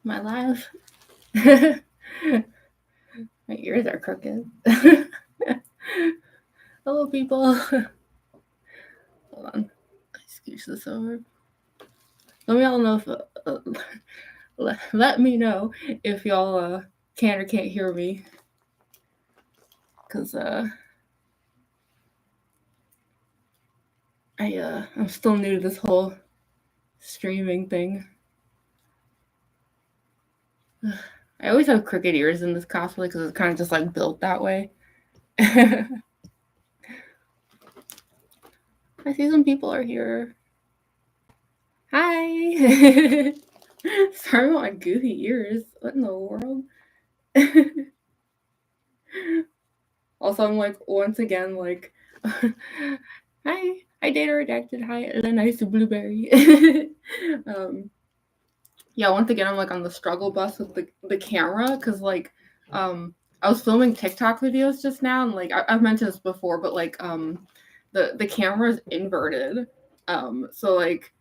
My live. My ears are crooked. Hello, people. Hold on. I scooch this over. Let me all know if let me know if y'all can or can't hear me, cause I'm still new to this whole streaming thing. I always have crooked ears in this cosplay because it's kind of just like built that way. I see some people are here. Hi. Sorry about my goofy ears. What in the world? Also, I'm like once again like, hi Data Redacted. Hi the nice blueberry. Yeah, once again I'm like on the struggle bus with the camera because like I was filming TikTok videos just now and like I've mentioned this before, but like the camera is inverted. So like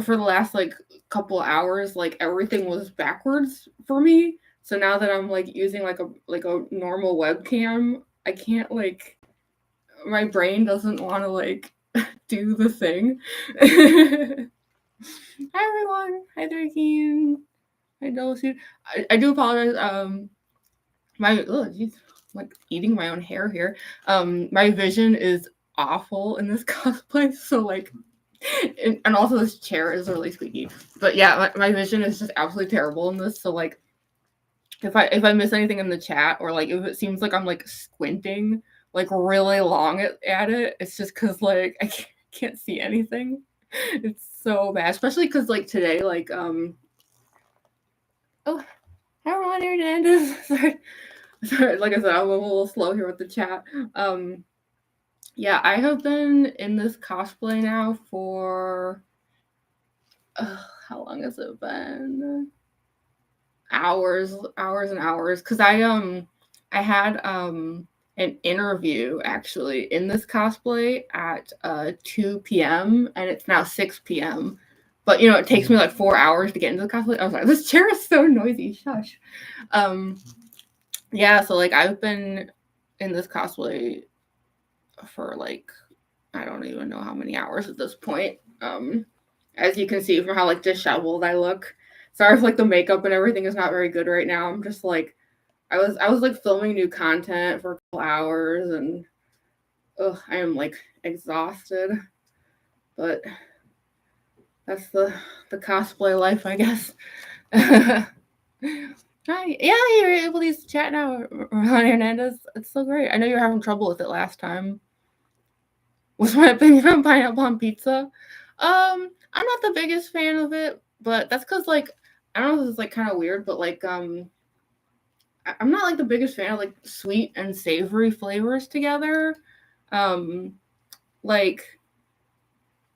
for the last like couple hours, like everything was backwards for me. So now that I'm like using like a normal webcam, I can't like my brain doesn't want to like do the thing. Hi everyone. Hi Thirteen. Hi Dulce. I do apologize. Geez, I'm like eating my own hair here. My vision is awful in this cosplay, so like and also this chair is really squeaky. But yeah, my vision is just absolutely terrible in this. So like if I miss anything in the chat or like if it seems like I'm like squinting like really long at it, it's just because like I can't see anything. It's so bad, especially because like today like oh everyone here Hernandez. Sorry, like I said, I'm a little slow here with the chat. Yeah, I have been in this cosplay now for how long has it been? Hours and hours. Because I had an interview actually in this cosplay at 2 p.m. and it's now 6 p.m. But you know, it takes me like 4 hours to get into the cosplay. I was like, this chair is so noisy. Shush. Yeah, so like I've been in this cosplay for like I don't even know how many hours at this point. As you can see from how like disheveled I look. Sorry if like the makeup and everything is not very good right now. I'm just like I was like filming new content for a couple hours and I am like exhausted. But that's the cosplay life, I guess. Hi. Yeah, you're able to use the chat now, Ron Hernandez. It's so great. I know you were having trouble with it last time. What's my opinion on pineapple on pizza? I'm not the biggest fan of it, but that's because like I don't know if it's like kind of weird, but like I'm not like the biggest fan of like sweet and savory flavors together. Like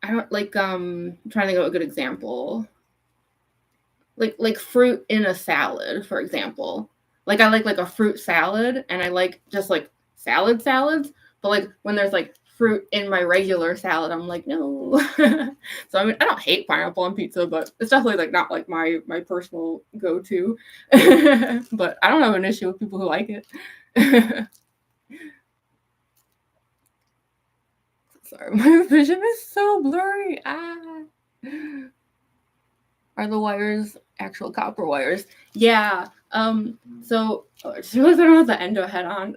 I don't like I'm trying to think of a good example. Like fruit in a salad, for example. Like I like a fruit salad and I like just like salads, but like when there's like fruit in my regular salad, I'm like, no. So I mean I don't hate pineapple on pizza, but it's definitely like not like my personal go-to. But I don't have an issue with people who like it. Sorry, my vision is so blurry. Are the wires actual copper wires? Yeah. So just realized I don't have the endo head on.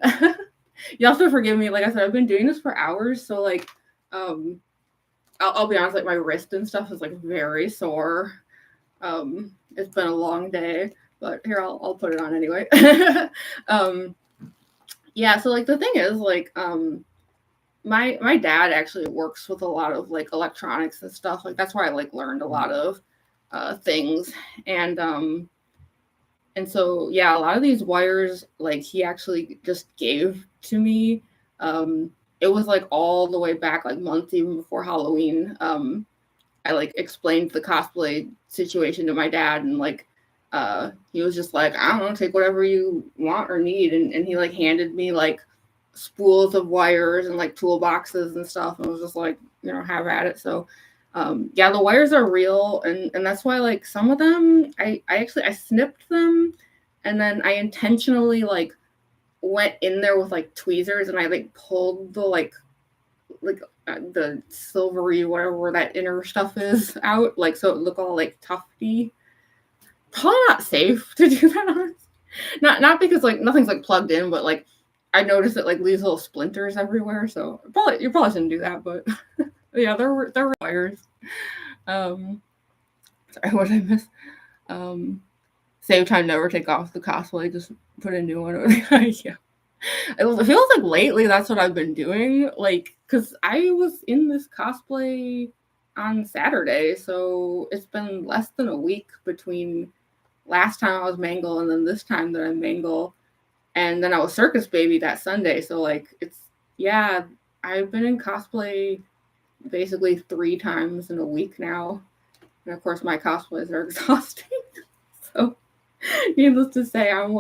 You have to forgive me. Like I said, I've been doing this for hours, so like, I'll be honest. Like my wrist and stuff is like very sore. It's been a long day, but here I'll put it on anyway. Yeah. So like the thing is like, my dad actually works with a lot of like electronics and stuff. Like that's where I like learned a lot of things and so yeah, a lot of these wires like he actually just gave to me. It was like all the way back like months even before Halloween. I like explained the cosplay situation to my dad and like he was just like, I don't know, take whatever you want or need, and he like handed me like spools of wires and like toolboxes and stuff and was just like, you know, have at it. So Yeah, the wires are real, and that's why like some of them I snipped them, and then I intentionally like went in there with like tweezers and I like pulled the the silvery whatever that inner stuff is out, like so it looked all like tufty. Probably not safe to do that on. Not because like nothing's like plugged in, but like I noticed it like leaves little splinters everywhere. So you probably shouldn't do that, but yeah, they're wires. Sorry, what did I miss? Save time, never take off the cosplay, just put a new one over there. Yeah. It feels like lately that's what I've been doing, like, because I was in this cosplay on Saturday, so it's been less than a week between last time I was Mangle and then this time that I'm Mangle, and then I was Circus Baby that Sunday, so, like, yeah, I've been in cosplay basically 3 times in a week now, and of course my cosplays are exhausting, so needless to say, I'm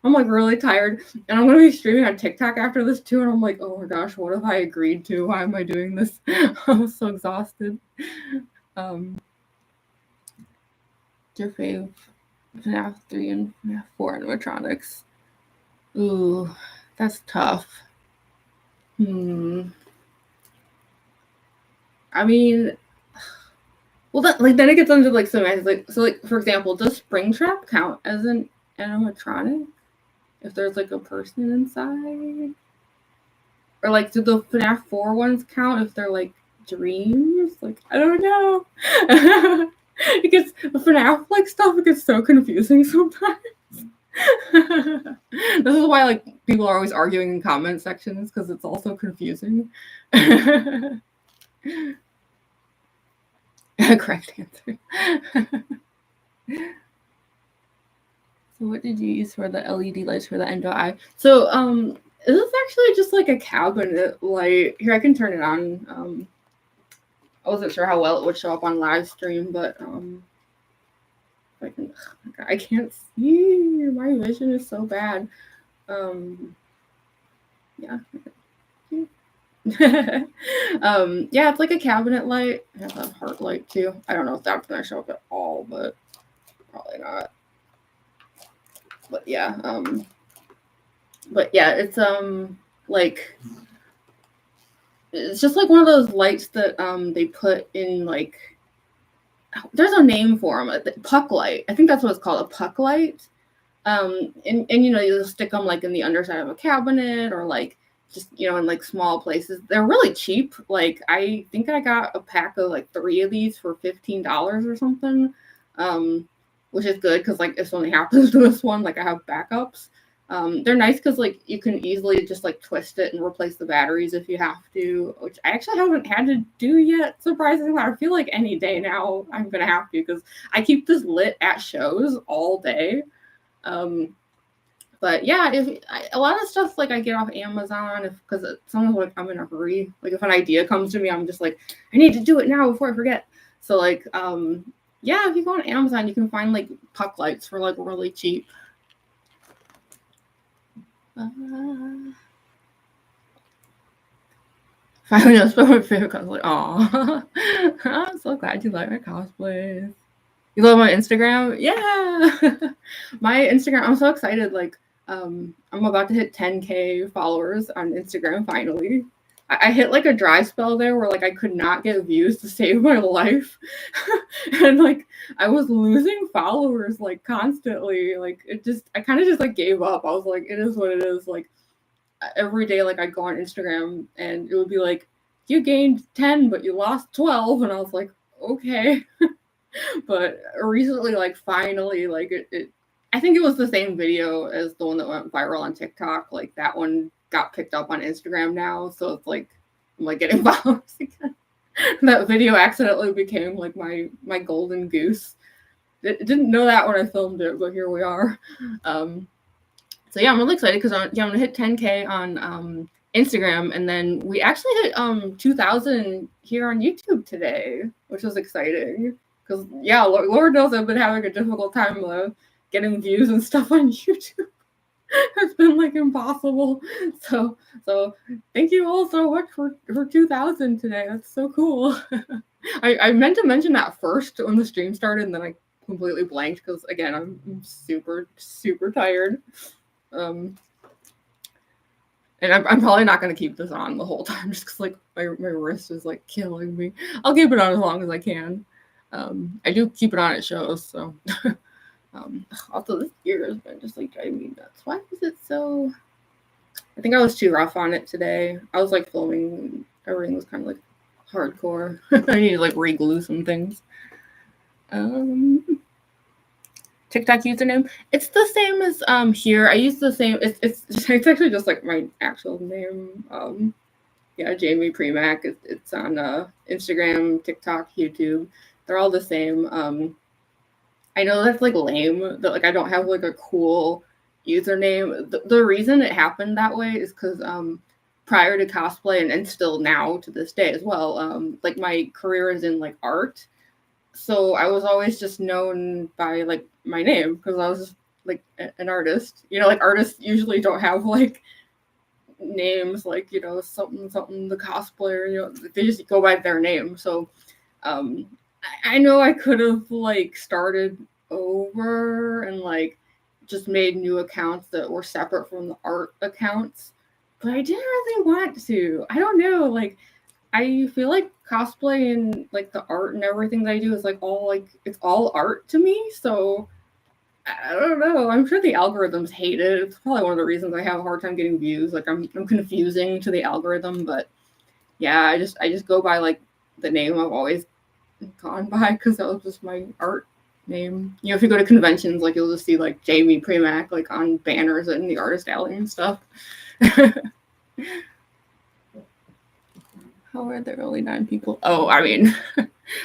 really tired, and I'm gonna be streaming on TikTok after this too, and I'm like, oh my gosh, what have I agreed to? Why am I doing this? I'm so exhausted. Your fave FNAF 3 and FNAF 4 animatronics. Ooh, that's tough. I mean, well, then it gets into like some like so like for example, does Springtrap count as an animatronic? If there's like a person inside? Or like do the FNAF 4 ones count if they're like dreams? Like I don't know. It gets the FNAF like stuff, it gets so confusing sometimes. This is why like people are always arguing in comment sections, because it's all so confusing. Correct answer. So what did you use for the LED lights for the endo eye? So this is actually just like a cabinet light. Here, I can turn it on. I wasn't sure how well it would show up on live stream, but I can't see. My vision is so bad. Yeah. Yeah, it's like a cabinet light. It has a heart light too. I don't know if that's gonna show up at all, but probably not. But yeah, it's like it's just like one of those lights that they put in like, there's a name for them, puck light. I think that's what it's called, a puck light. And you know, you stick them like in the underside of a cabinet or like just, you know, in like small places. They're really cheap. Like I think I got a pack of like 3 of these for $15 or something, which is good because like if something happens to this one, like I have backups. They're nice because like you can easily just like twist it and replace the batteries if you have to, which I actually haven't had to do yet, surprisingly. I feel like any day now I'm gonna have to, because I keep this lit at shows all day. But yeah, a lot of stuff like I get off Amazon because sometimes like I'm in a hurry. Like if an idea comes to me, I'm just like, I need to do it now before I forget. So like yeah, if you go on Amazon, you can find like puck lights for like really cheap. Finally, I spelled my favorite cosplay. Aw, I'm so glad you like my cosplays. You love my Instagram? Yeah, my Instagram. I'm so excited. Like, I'm about to hit 10K followers on Instagram finally. I hit like a dry spell there where like I could not get views to save my life, and like I was losing followers like constantly. Like I kind of just like gave up. I was like, it is what it is. Like every day, like I'd go on Instagram and it would be like, you gained 10 but you lost 12, and I was like, okay. But recently, like finally, like it I think it was the same video as the one that went viral on TikTok. Like that one got picked up on Instagram now, so it's like I'm like getting followers again. That video accidentally became like my golden goose. Didn't know that when I filmed it, but here we are. So yeah, I'm really excited because I'm gonna hit 10K on Instagram, and then we actually hit 2,000 here on YouTube today, which was exciting. Because yeah, Lord knows I've been having a difficult time getting views and stuff on YouTube. It's been like impossible. So thank you all so much for 2000 today. That's so cool. I meant to mention that first when the stream started, and then I completely blanked because again I'm super tired. And I'm probably not going to keep this on the whole time just because like my wrist is like killing me. I'll keep it on as long as I can. I do keep it on at shows, so. Also, this gear has been just like driving me nuts. Why is it so? I think I was too rough on it today. I was like filming, everything was kind of like hardcore. I need to like re-glue some things. TikTok username. It's the same as here. I use the same. It's actually just like my actual name. Yeah, Jamie Premack. It's on Instagram, TikTok, YouTube. They're all the same. I know that's like lame that like I don't have like a cool username. The reason it happened that way is because prior to cosplay and still now to this day as well, like my career is in like art. So I was always just known by like my name because I was just like an artist. You know, like artists usually don't have like names like, you know, something the cosplayer, you know, they just go by their name. So I know I could have like started over and like just made new accounts that were separate from the art accounts, but I didn't really want to. I don't know, like I feel like cosplay and like the art and everything that I do is like all like it's all art to me. So I don't know. I'm sure the algorithms hate it. It's probably one of the reasons I have a hard time getting views. Like I'm confusing to the algorithm, but yeah, I just go by like the name I've always gone by because that was just my art name. You know, if you go to conventions, like you'll just see like Jamie Premack like on banners in the artist alley and stuff. How are there only 9 people? Oh, I mean,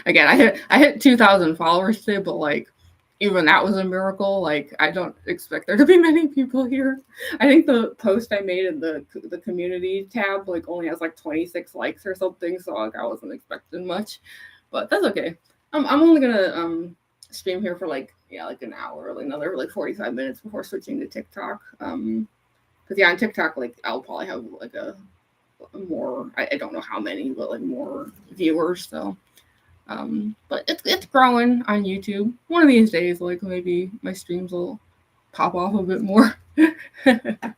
again, I hit 2,000 followers today, but like even that was a miracle. Like I don't expect there to be many people here. I think the post I made in the community tab like only has like 26 likes or something, so like I wasn't expecting much, but that's okay. I'm only gonna stream here for like like an hour, like another like 45 minutes before switching to TikTok. Because yeah, on TikTok like I'll probably have like a more I don't know how many, but like more viewers. So but it's growing on YouTube. One of these days, like maybe my streams will pop off a bit more. That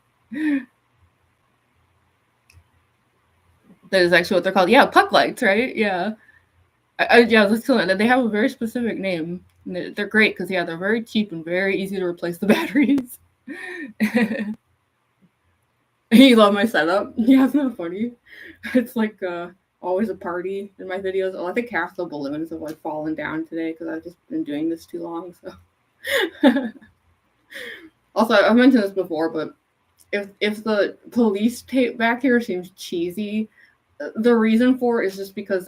is actually what they're called. Yeah, puck lights, right? Yeah. Yeah, that's cool. They have a very specific name. They're great because yeah, they're very cheap and very easy to replace the batteries. You love my setup? Yeah, it's not funny. It's like always a party in my videos. Oh, I think half the balloons have like fallen down today because I've just been doing this too long. So, also I've mentioned this before, but if the police tape back here seems cheesy, the reason for it is just because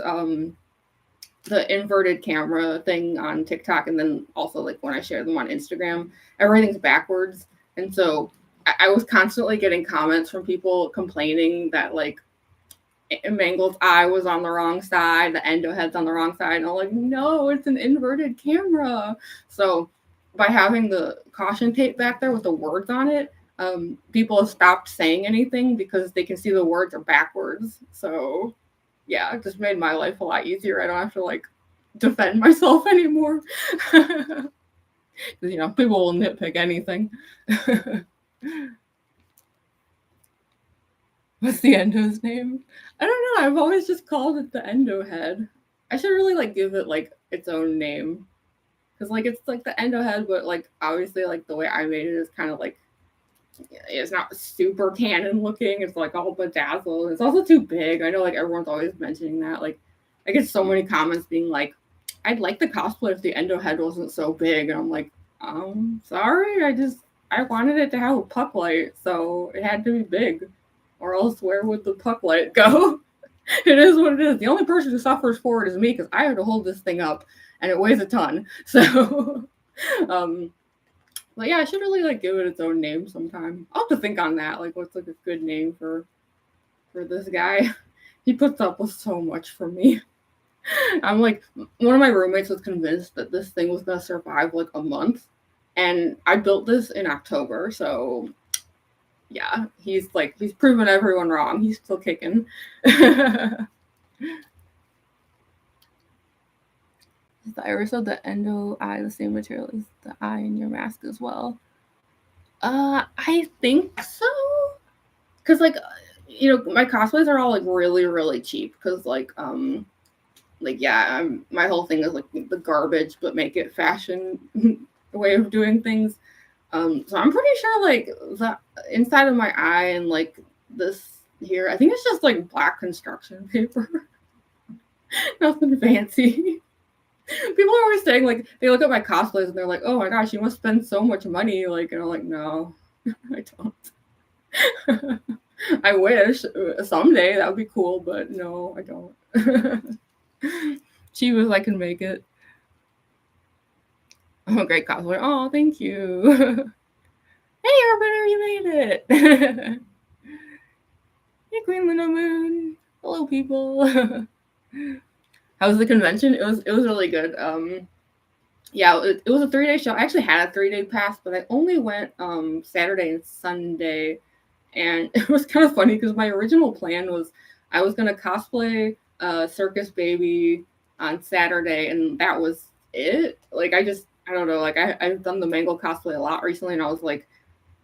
the inverted camera thing on TikTok, and then also like when I share them on Instagram, everything's backwards, and so I was constantly getting comments from people complaining that like Mangle's eye was on the wrong side, the endo head's on the wrong side, and I'm like, no, it's an inverted camera. So by having the caution tape back there with the words on it, people have stopped saying anything because they can see the words are backwards. So yeah, it just made my life a lot easier. I don't have to like defend myself anymore. Because you know, people will nitpick anything. What's the endo's name? I don't know. I've always just called it the endo head. I should really like give it like its own name. Because like it's like the endo head, but like obviously like the way I made it is kind of like it's not super canon looking. It's like all bedazzled. It's also too big. I know like everyone's always mentioning that. Like I get so many comments being like, I'd like the cosplay if the endo head wasn't so big. And I'm like, sorry, I wanted it to have a puck light, so it had to be big. Or else where would the puck light go? It is what it is. The only person who suffers for it is me because I have to hold this thing up and it weighs a ton. So but yeah, I should really like give it its own name sometime. I'll have to think on that. Like what's like a good name for this guy? He puts up with so much from me. I'm like, one of my roommates was convinced that this thing was gonna survive like a month. And I built this in October, so yeah, he's proven everyone wrong. He's still kicking. Is the iris of the endo eye the same material as the eye in your mask as well? I think so. Cause like, my cosplays are all like really, really cheap. Cause yeah, my whole thing is like the garbage, but make it fashion way of doing things. So I'm pretty sure like the inside of my eye and like this here, I think it's just like black construction paper. Nothing fancy. People are always saying like they look at my cosplays and they're like, "Oh my gosh, you must spend so much money!" Like, and I'm like, "No, I don't." I wish someday that would be cool, but no, I don't. Cheap as I can make it. I'm a great cosplayer. Oh, thank you. Hey, everybody, you made it. Hey, Queen Luna Moon. Hello, people. How was the convention? It was really good. Yeah, it was a 3-day show. I actually had a 3-day pass, but I only went Saturday and Sunday, and it was kind of funny because my original plan was I was gonna cosplay Circus Baby on Saturday, and that was it. Like I don't know. Like I've done the Mangle cosplay a lot recently, and I was like,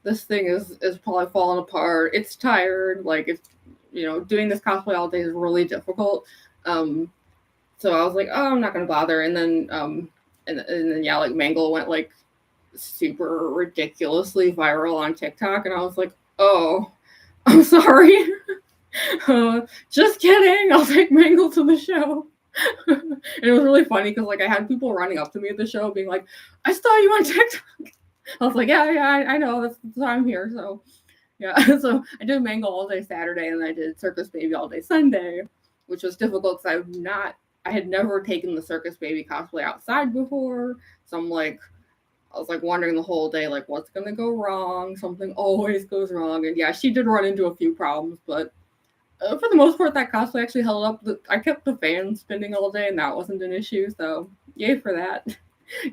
this thing is probably falling apart. It's tired. Like it's doing this cosplay all day is really difficult. So I was like, oh, I'm not gonna bother. And then and then yeah, like Mangle went like super ridiculously viral on TikTok, and I was like, oh, I'm sorry. Just kidding. I'll take Mangle to the show. And it was really funny because like I had people running up to me at the show being like, I saw you on TikTok. I was like, yeah, I know. That's why I'm here. So yeah, so I did Mangle all day Saturday, and I did Circus Baby all day Sunday, which was difficult because I had never taken the Circus Baby cosplay outside before. So I was like wondering the whole day, like, what's gonna go wrong? Something always goes wrong. And yeah, she did run into a few problems, but for the most part, that cosplay actually held up. I kept the fan spinning all day, and that wasn't an issue. So yay for that.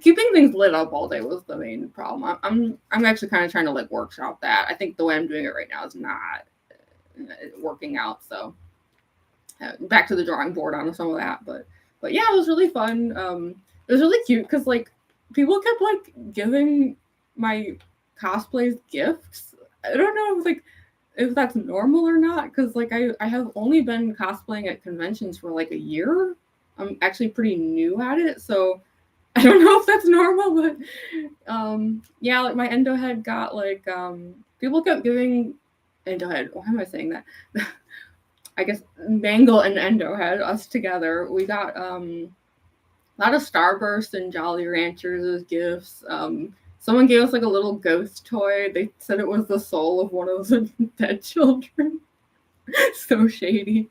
Keeping things lit up all day was the main problem. I'm actually kind of trying to like workshop that. I think the way I'm doing it right now is not working out. So back to the drawing board on some of that. But yeah, it was really fun. It was really cute because like people kept like giving my cosplays gifts. I don't know if that's normal or not, because like I have only been cosplaying at conventions for like a year. I'm actually pretty new at it, so I don't know if that's normal, but yeah, like my endo head got like people kept giving endo head. Why am I saying that? I guess Mangle and endo head, us together. We got a lot of Starburst and Jolly Ranchers as gifts. Someone gave us like a little ghost toy. They said it was the soul of one of the dead children. So shady.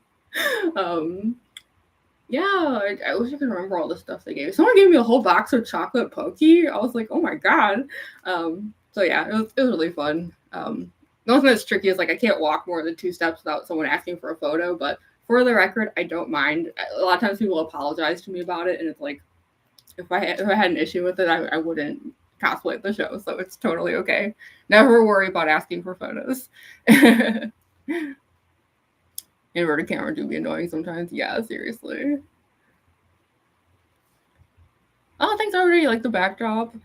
Yeah, I wish I could remember all the stuff they gave me. Someone gave me a whole box of chocolate pokey. I was like, oh my god. So yeah, it was really fun. The only thing that's tricky is like I can't walk more than 2 steps without someone asking for a photo. But for the record, I don't mind. A lot of times people apologize to me about it, and it's like if I had an issue with it, I wouldn't cosplay at the show. So it's totally okay. Never worry about asking for photos. Inverted camera do be annoying sometimes. Yeah, seriously. Oh, thanks already. Like the backdrop.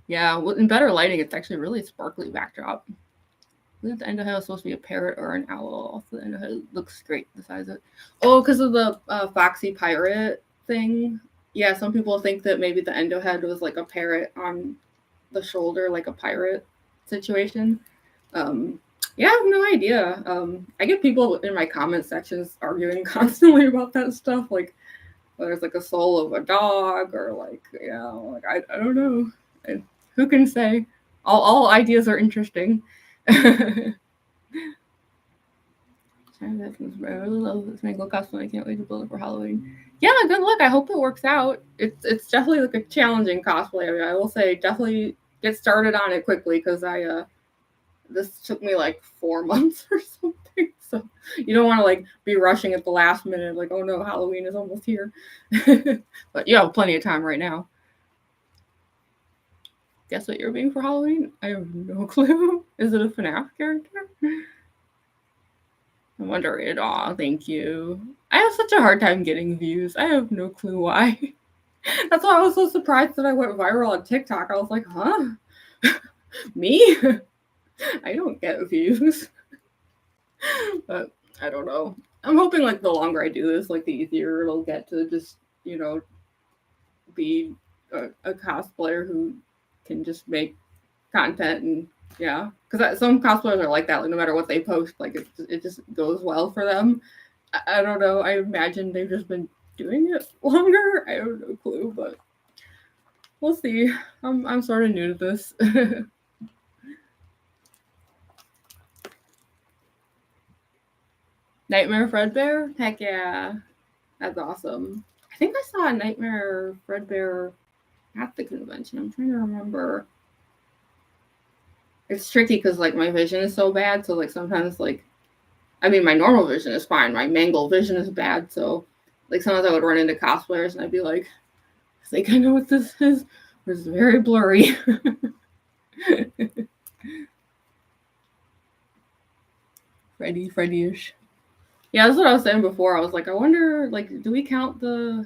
Yeah, in better lighting, it's actually really sparkly backdrop. The endo head is supposed to be a parrot or an owl. Also, the endo head looks great besides it. Oh, because of the foxy pirate thing. Yeah, some people think that maybe the endo head was like a parrot on the shoulder, like a pirate situation. Yeah, I have no idea. I get people in my comment sections arguing constantly about that stuff, like whether it's like a soul of a dog or like like I don't know. Who can say? All ideas are interesting. I really love this Mangle costume. I can't wait to build it for Halloween. Yeah, good luck. I hope it works out. It's definitely like a challenging cosplay. I mean, I will say definitely get started on it quickly because this took me like 4 months or something. So you don't want to like be rushing at the last minute, like, oh no, Halloween is almost here. But you have plenty of time right now. guess what you're being for Halloween? I have no clue. Is it a FNAF character? I'm wondering. Aw, thank you. I have such a hard time getting views. I have no clue why. That's why I was so surprised that I went viral on TikTok. I was like, huh? Me? I don't get views. But I don't know. I'm hoping like the longer I do this, like the easier it'll get to just, you know, be a cosplayer who can just make content and yeah. Because some cosplayers are like that. Like no matter what they post, like it just goes well for them. I don't know. I imagine they've just been doing it longer. I have no clue, but we'll see. I'm sort of new to this. Nightmare Fredbear? Heck yeah. That's awesome. I think I saw a Nightmare Fredbear at the convention. I'm trying to remember. It's tricky because like my vision is so bad, so like sometimes like I mean my normal vision is fine. My mangle vision is bad, so like sometimes I would run into cosplayers and I'd be like, I think I know what this is. It's very blurry. Freddy-ish. Yeah, that's what I was saying before. I was like, I wonder, like, do we count the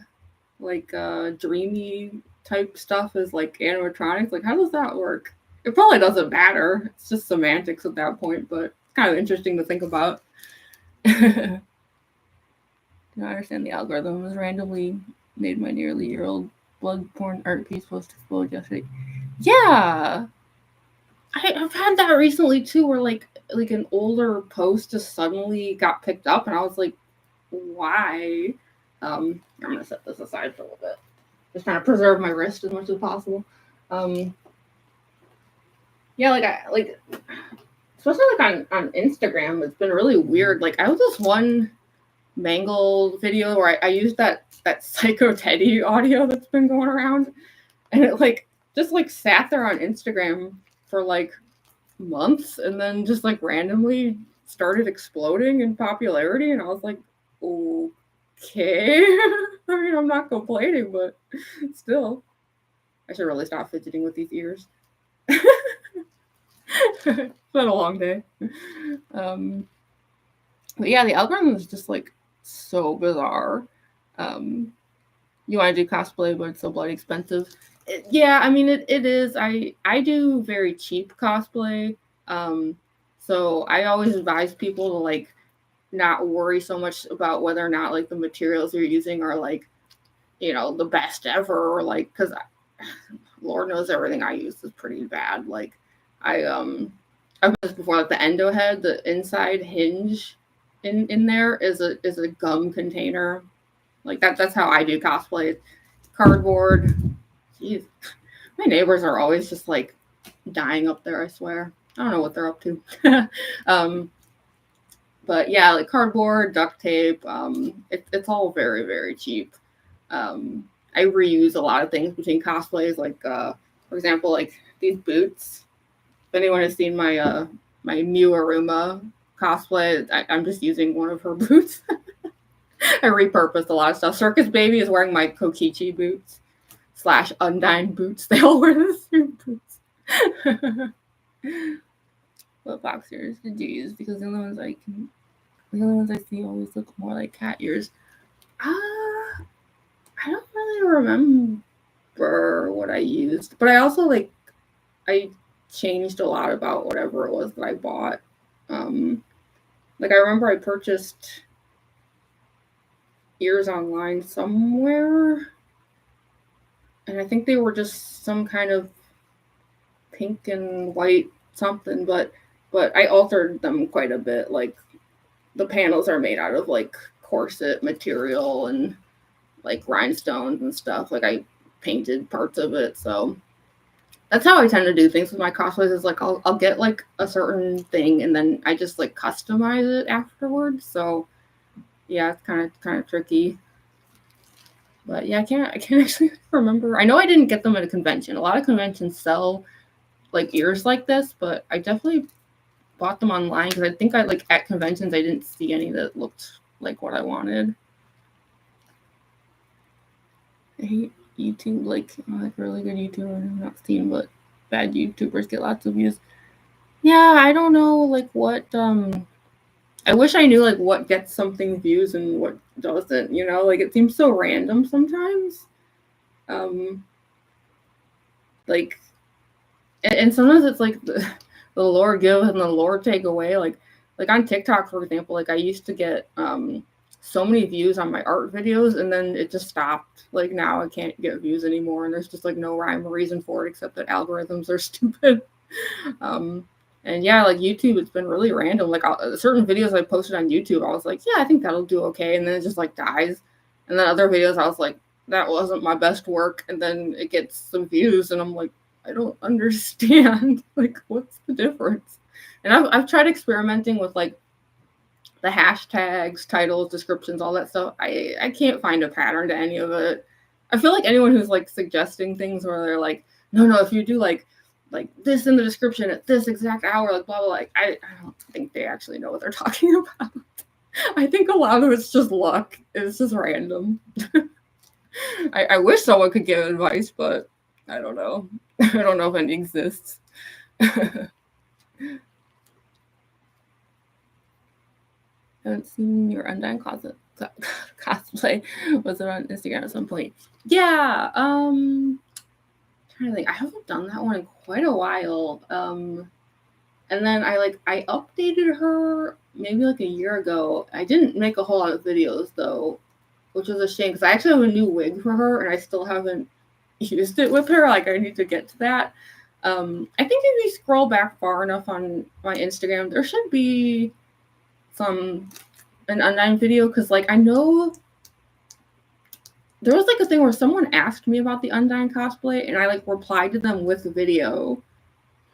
like dreamy type stuff as like animatronics? Like, how does that work? It probably doesn't matter. It's just semantics at that point, but it's kind of interesting to think about. Do not understand the algorithm. It was randomly made my nearly year-old blood porn art piece supposed to explode yesterday. Yeah, I've had that recently too, where like an older post just suddenly got picked up, and I was like, why? I'm gonna set this aside for a little bit. Just trying to preserve my wrist as much as possible. Yeah, like especially like on Instagram, it's been really weird. Like I have this one Mangle video where I used that Psycho Teddy audio that's been going around, and it like just like sat there on Instagram for like months, and then just like randomly started exploding in popularity, and I was like, okay. I mean, I'm not complaining, but still, I should really stop fidgeting with these ears. It's been a long day. But yeah, the algorithm is just like so bizarre. You want to do cosplay, but it's so bloody expensive. Yeah, I mean it is. I do very cheap cosplay. So I always advise people to like not worry so much about whether or not like the materials you're using are like, you know, the best ever, or like because Lord knows everything I use is pretty bad. Like I've done this before, like the endo head, the inside hinge in there is a gum container. Like that's how I do cosplay. Cardboard. Jeez. My neighbors are always just like dying up there, I swear. I don't know what they're up to. But yeah, like cardboard, duct tape, it's all very, very cheap. I reuse a lot of things between cosplays, like for example, like these boots. If anyone has seen my my Mew Aruma cosplay, I'm just using one of her boots. I repurposed a lot of stuff. Circus Baby is wearing my Kokichi boots / Undyne boots. They all wear the same boots. What boxers did you use? Because the only ones I see always look more like cat ears. I don't really remember what I used, but I also like I changed a lot about whatever it was that I bought. Like I remember I purchased ears online somewhere, and I think they were just some kind of pink and white something, but I altered them quite a bit. Like the panels are made out of like corset material and like rhinestones and stuff. Like I painted parts of it, so that's how I tend to do things with my cosplays. Is like I'll get like a certain thing and then I just like customize it afterwards. So yeah, it's kind of tricky. But yeah, I can't actually remember. I know I didn't get them at a convention. A lot of conventions sell like ears like this, but I definitely bought them online because I think I like at conventions I didn't see any that looked like what I wanted. I hate YouTube, like really good YouTuber I've not seen, but bad YouTubers get lots of views. Yeah, I don't know, like, what, I wish I knew, like, what gets something views and what doesn't, you know? Like, it seems so random sometimes. Like, and sometimes it's, like, the Lord gives and the Lord take away. Like, on TikTok, for example, like, I used to get, so many views on my art videos, and then it just stopped. Like, now I can't get views anymore, and there's just, like, no rhyme or reason for it except that algorithms are stupid. And yeah, like YouTube, it's been really random. Like certain videos I posted on YouTube, I was like, yeah, I think that'll do okay, and then it just like dies. And then other videos, I was like, that wasn't my best work, and then it gets some views, and I'm like, I don't understand. Like, what's the difference? And I've tried experimenting with like the hashtags, titles, descriptions, all that stuff. I can't find a pattern to any of it. I feel like anyone who's like suggesting things where they're like, no, if you do like this in the description at this exact hour, like blah blah, like I don't think they actually know what they're talking about. I think a lot of it's just luck. It's just random. I wish someone could give advice, but I don't know. I don't know if any exists. I haven't seen your Undyne cosplay. Was it on Instagram at some point? Yeah. I'm trying to think. I haven't done that one in quite a while. And then I updated her maybe like a year ago. I didn't make a whole lot of videos though, which was a shame because I actually have a new wig for her and I still haven't used it with her. Like I need to get to that. I think if you scroll back far enough on my Instagram, there should be an Undyne video because like I know there was like a thing where someone asked me about the Undyne cosplay and I like replied to them with the video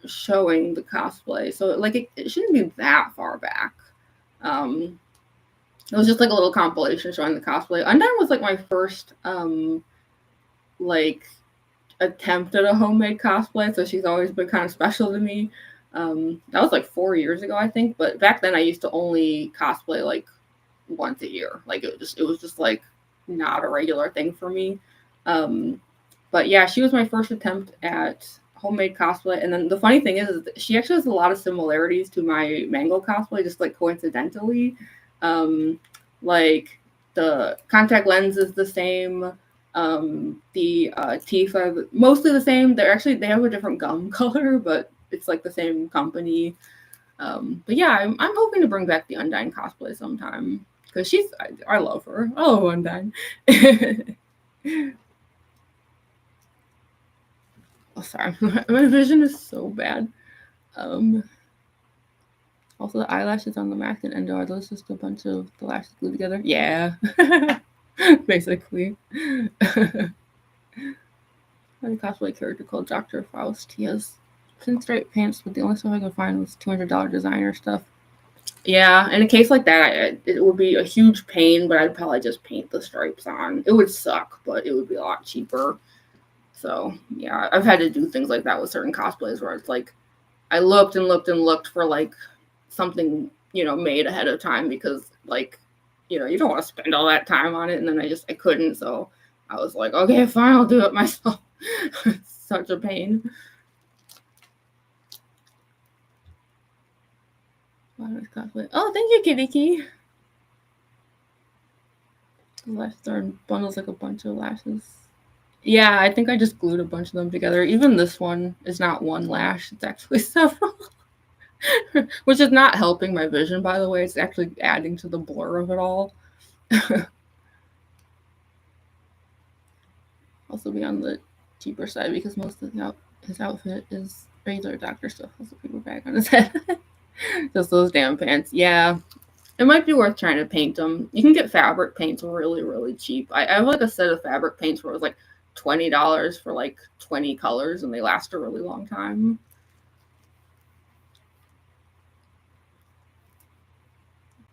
showing the cosplay. So like it shouldn't be that far back. It was just like a little compilation showing the cosplay. Undyne was like my first like attempt at a homemade cosplay, so she's always been kind of special to me. That was like 4 years ago, I think. But back then, I used to only cosplay like once a year. Like it was just like not a regular thing for me. But yeah, she was my first attempt at homemade cosplay. And then the funny thing is she actually has a lot of similarities to my Mangle cosplay, just like coincidentally. Like the contact lens is the same. The teeth are mostly the same. They have a different gum color, but it's like the same company. But yeah, I'm hoping to bring back the Undyne cosplay sometime because I love her. Oh, Undyne. Oh, sorry, my vision is so bad. Also, the eyelashes on the mask and endo, are those just a bunch of the lashes glued together? Yeah, basically. I had a cosplay character called Dr. Faust. He has pinstripe pants, but the only stuff I could find was $200 designer stuff. Yeah, in a case like that, it would be a huge pain, but I'd probably just paint the stripes on. It would suck, but it would be a lot cheaper. So, yeah, I've had to do things like that with certain cosplays where it's like I looked and looked and looked for like something, made ahead of time because like, you don't want to spend all that time on it. And then I couldn't. So I was like, okay, fine, I'll do it myself. It's such a pain. Oh, thank you, Kitty Key. The lashes are in bundles like a bunch of lashes. Yeah, I think I just glued a bunch of them together. Even this one is not one lash, it's actually several. Which is not helping my vision, by the way. It's actually adding to the blur of it all. Also be on the cheaper side because most of his outfit is regular doctor stuff. Has a paper bag on his head. Just those damn pants. Yeah. It might be worth trying to paint them. You can get fabric paints really, really cheap. I have like a set of fabric paints where it was like $20 for like 20 colors and they last a really long time.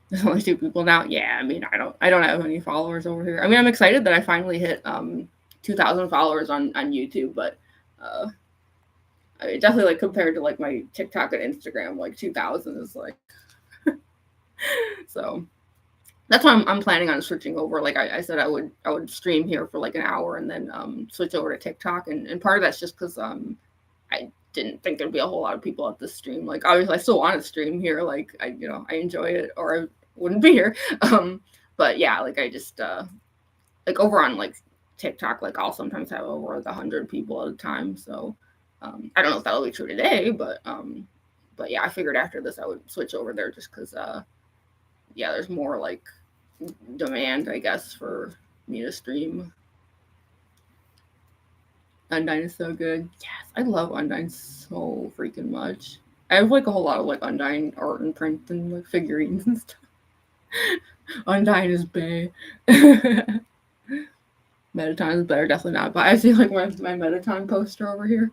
There's only 2 people now. Yeah, I mean, I don't have any followers over here. I mean, I'm excited that I finally hit 2,000 followers on YouTube, but I mean, definitely like compared to like my TikTok and Instagram, like 2,000 is like so. That's why I'm planning on switching over. Like I said, I would stream here for like an hour and then switch over to TikTok, and part of that's just because didn't think there'd be a whole lot of people at this stream. Like, obviously, I still want to stream here. Like, I enjoy it, or I wouldn't be here. But yeah, like, I just like over on like TikTok, like I'll sometimes have over like 100 people at a time. So I don't know if that'll be true today, but yeah, I figured after this I would switch over there just because yeah, there's more like demand, I guess, for me to stream. Undyne is so good. Yes, I love Undyne so freaking much. I have like a whole lot of like Undyne art and print and like figurines and stuff. Undyne is bae. Mettaton is better, definitely not. But I see like my Mettaton poster over here.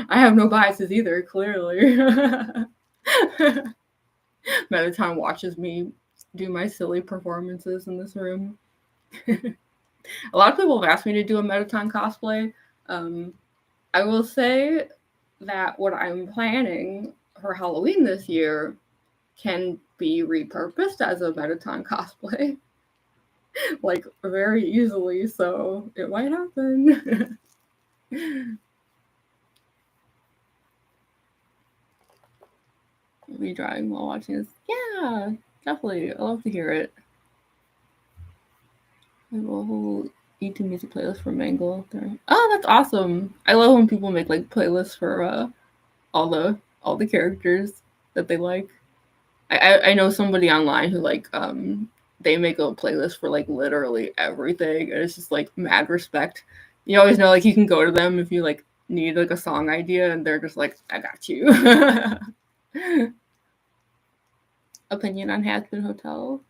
I have no biases either, clearly. Mettaton watches me do my silly performances in this room. A lot of people have asked me to do a Mettaton cosplay. I will say that what I'm planning for Halloween this year can be repurposed as a Mettaton cosplay. Like, very easily, so it might happen. Be drawing while watching this. Yeah, definitely. I love to hear it. I have a whole YouTube music playlist for Mangle out there. Oh, that's awesome! I love when people make like playlists for all the characters that they like. I know somebody online who like they make a playlist for like literally everything, and it's just like mad respect. You always know like you can go to them if you like need like a song idea, and they're just like, I got you. Opinion on Has-Been Hotel.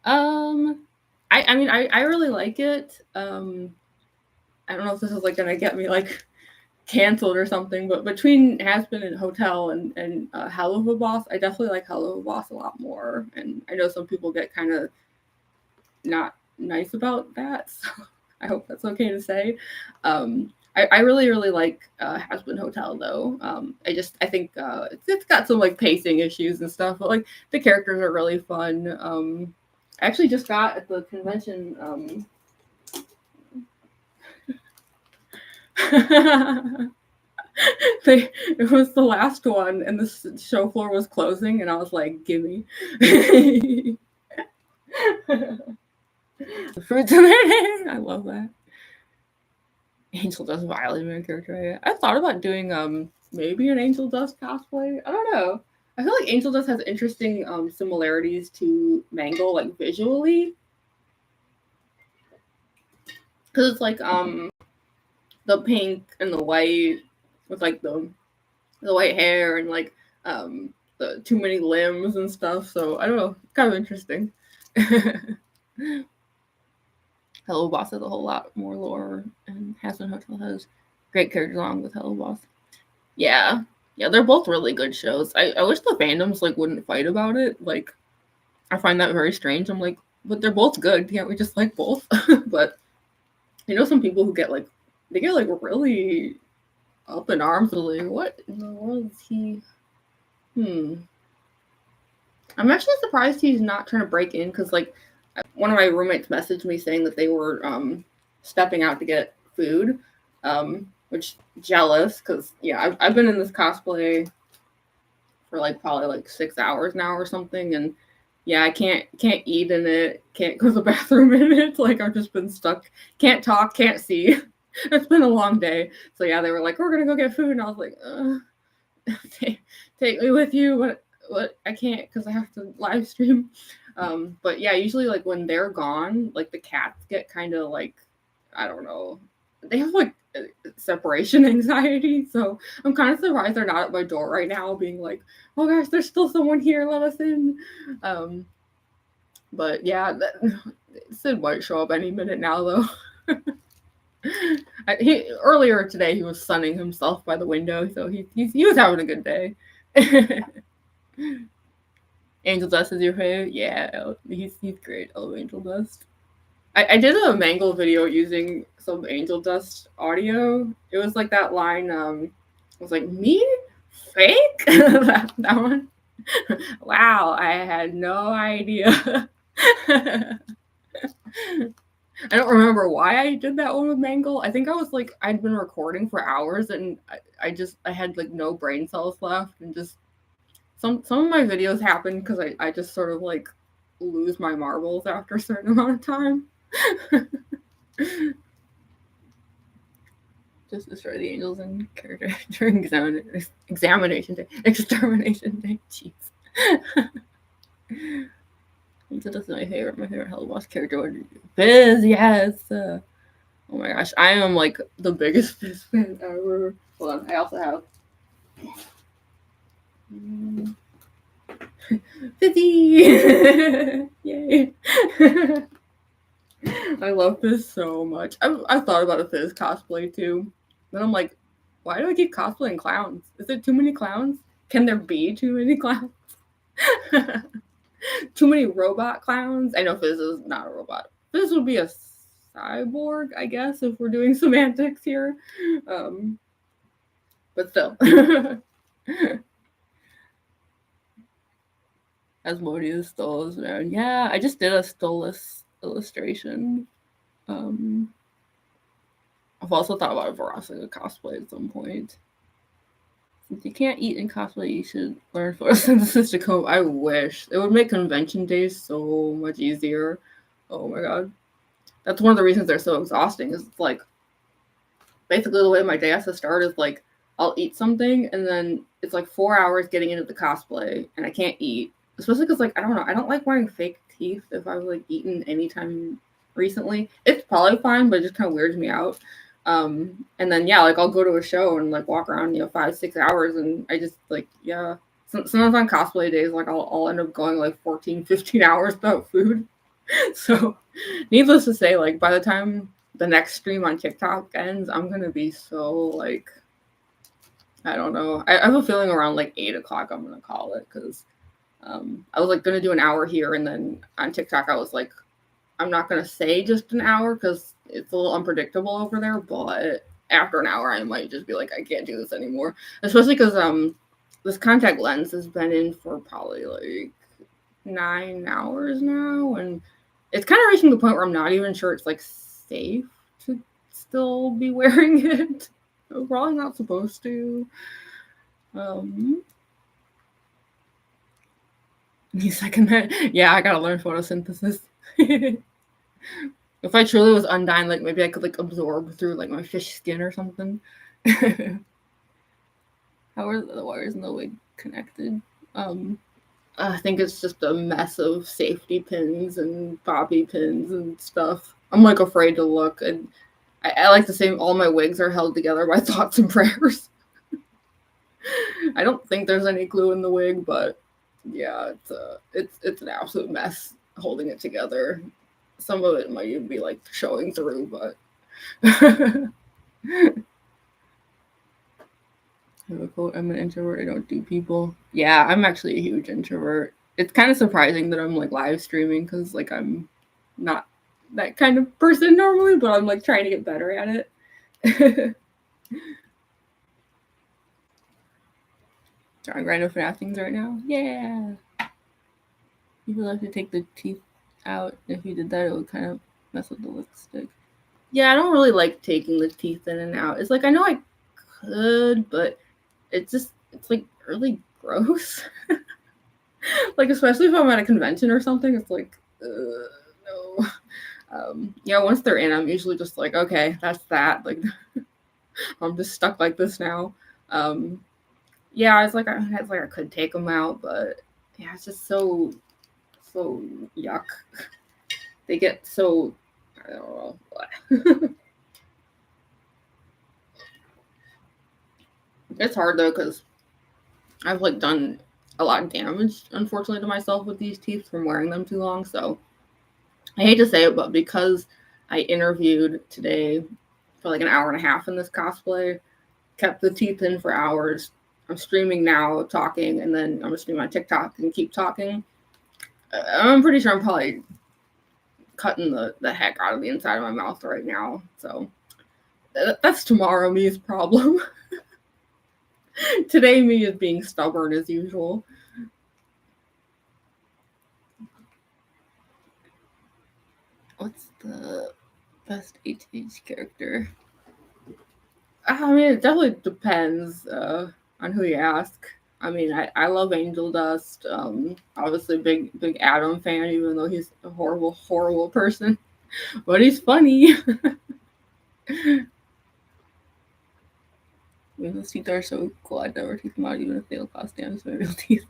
I mean, I really like it. I don't know if this is like gonna get me like canceled or something, but between Has-Been and Hotel and Hell of a Boss, I definitely like Hell of a Boss a lot more. And I know some people get kind of not nice about that, so I hope that's okay to say. I really like Has-Been Hotel though. I think it's got some like pacing issues and stuff, but like the characters are really fun. I actually just got at the convention. It was the last one, and the show floor was closing, and I was like, "Gimme!" The fruits in their hair. I love that. Angel Dust Violet main character. I thought about doing maybe an Angel Dust cosplay. I don't know. I feel like Angel Dust has interesting similarities to Mangle, like visually, because it's like the pink and the white with like the white hair and like the too many limbs and stuff. So I don't know, kind of interesting. Hello Boss has a whole lot more lore, and Has-Been Hotel has great characters along with Hello Boss. Yeah, they're both really good shows. I wish the fandoms like wouldn't fight about it. Like, I find that very strange. I'm like, but they're both good. Can't we just like both? But I know some people who get like really up in arms with like, what in the world is he? I'm actually surprised he's not trying to break in, because like one of my roommates messaged me saying that they were stepping out to get food, which jealous, because yeah, I've been in this cosplay for like probably like 6 hours now or something, and yeah, I can't eat in it, can't go to the bathroom in it. Like, I've just been stuck, can't talk, can't see. It's been a long day. So yeah, they were like, we're gonna go get food, and I was like, take me with you, but what, I can't, because I have to live stream. But yeah, usually like when they're gone, like the cats get kind of like, I don't know, they have like separation anxiety. So I'm kind of surprised they're not at my door right now being like, oh gosh, there's still someone here, let us in. But yeah, Sid might show up any minute now though. Earlier today he was sunning himself by the window, so he was having a good day. Angel Dust is your favorite? Yeah, he's great. I love Angel Dust. I did a Mangle video using some Angel Dust audio. It was like that line, it was like, me? Fake? that one. Wow, I had no idea. I don't remember why I did that one with Mangle. I think I was like, I'd been recording for hours and I had like no brain cells left, and just some of my videos happen because I just sort of like lose my marbles after a certain amount of time. Just destroy the angels and character during examination day, extermination day. Jeez. This is my favorite. My favorite Hello Boss character would be Fizz. Yes. Oh my gosh, I am like the biggest Fizz fan ever. Hold on, I also have Fizzy. Yay. I love Fizz so much. I've thought about a Fizz cosplay too. Then I'm like, why do I keep cosplaying clowns? Is there too many clowns? Can there be too many clowns? Too many robot clowns? I know Fizz is not a robot. Fizz would be a cyborg, I guess, if we're doing semantics here. But still. Asmodeus Stolas around. Yeah, I just did a Stolas illustration. I've also thought about a Verosika cosplay at some point. Since you can't eat in cosplay, you should learn photosynthesis to cope. I wish. It would make convention days so much easier. Oh my god. That's one of the reasons they're so exhausting, is it's like, basically the way my day has to start is like, I'll eat something, and then it's like 4 hours getting into the cosplay, and I can't eat. Especially because, like, I don't know, I don't like wearing fake teeth if I've, like, eaten anytime recently. It's probably fine, but it just kind of weirds me out. And then, yeah, like, I'll go to a show and, like, walk around, 5-6 hours, and I just, like, yeah. Sometimes on cosplay days, like, I'll end up going, like, 14-15 hours without food. So, needless to say, like, by the time the next stream on TikTok ends, I'm going to be so, like, I don't know. I have a feeling around, like, 8 o'clock I'm going to call it, because I was, like, going to do an hour here, and then on TikTok I was like, I'm not going to say just an hour because it's a little unpredictable over there, but after an hour I might just be like, I can't do this anymore. Especially because this contact lens has been in for probably, like, 9 hours now, and it's kind of reaching the point where I'm not even sure it's, like, safe to still be wearing it. I'm probably not supposed to. Second that, yeah, I gotta learn photosynthesis. If I truly was undying, like, maybe I could, like, absorb through, like, my fish skin or something. How are the wires in the wig connected? I think it's just a mess of safety pins and bobby pins and stuff. I'm, like, afraid to look, and I like to say all my wigs are held together by thoughts and prayers. I don't think there's any glue in the wig, but yeah, it's an absolute mess holding it together. Some of it might even be, like, showing through, but I'm an introvert. I don't do people. Yeah, I'm actually a huge introvert. It's kind of surprising that I'm, like, live streaming because, like, I'm not that kind of person normally, but I'm, like, trying to get better at it. Drawing random FNAF things right now. Yeah. You will have to take the teeth out. If you did that, it would kind of mess with the lipstick. Yeah, I don't really like taking the teeth in and out. It's like, I know I could, but it's like really gross. Like, especially if I'm at a convention or something, it's like, no. Yeah, once they're in, I'm usually just like, okay, that's that. Like, I'm just stuck like this now. Yeah, it's like I could take them out, but yeah, it's just so yuck. They get so, I don't know. It's hard though, because I've, like, done a lot of damage, unfortunately, to myself with these teeth from wearing them too long. So I hate to say it, but because I interviewed today for like an hour and a half in this cosplay, kept the teeth in for hours, I'm streaming now talking, and then I'm gonna stream on TikTok and keep talking. I'm pretty sure I'm probably cutting the heck out of the inside of my mouth right now. So that's tomorrow me's problem. Today me is being stubborn as usual. What's the Best HH character. I mean, it definitely depends on who you ask. I mean, I love Angel Dust. Obviously, big Adam fan, even though he's a horrible person, but he's funny. Those teeth are so cool. I'd never take them out, even if they'll cause damage to my real teeth.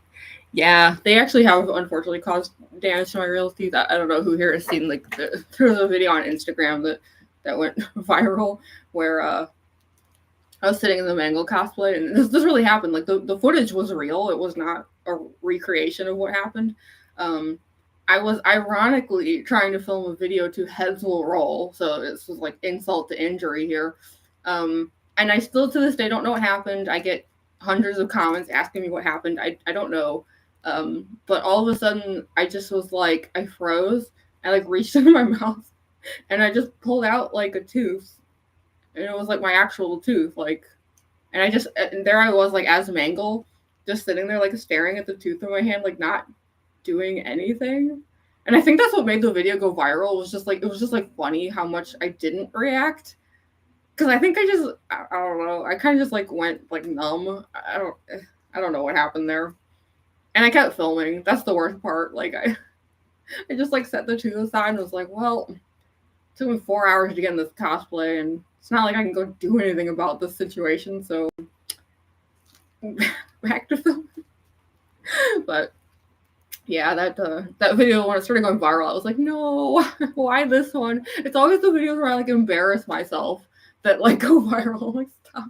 Yeah, they actually have unfortunately caused damage to my real teeth. I don't know who here has seen like the video on Instagram that went viral where I was sitting in the Mangle cosplay, and this really happened. Like the footage was real; it was not a recreation of what happened. I was ironically trying to film a video to heads will roll, so this was like insult to injury here. And I still to this day don't know what happened. I get hundreds of comments asking me what happened. I don't know. But all of a sudden, I just was like, I froze. I like reached into my mouth, and I just pulled out like a tooth, and it was like my actual tooth, like, and there I was, like, as Mangle, just sitting there, like, staring at the tooth in my hand, like, not doing anything. And I think that's what made the video go viral. It was just like funny how much I didn't react, because I think I don't know, I kind of just like went like numb. I don't know what happened there, and I kept filming. That's the worst part. Like I just like set the tooth aside and was like, well, it took me 4 hours to get in this cosplay, and it's not like I can go do anything about this situation, so back to film. But yeah, that video, when it started going viral, I was like, no, why this one? It's always the videos where I like embarrass myself that like go viral. Like, stop.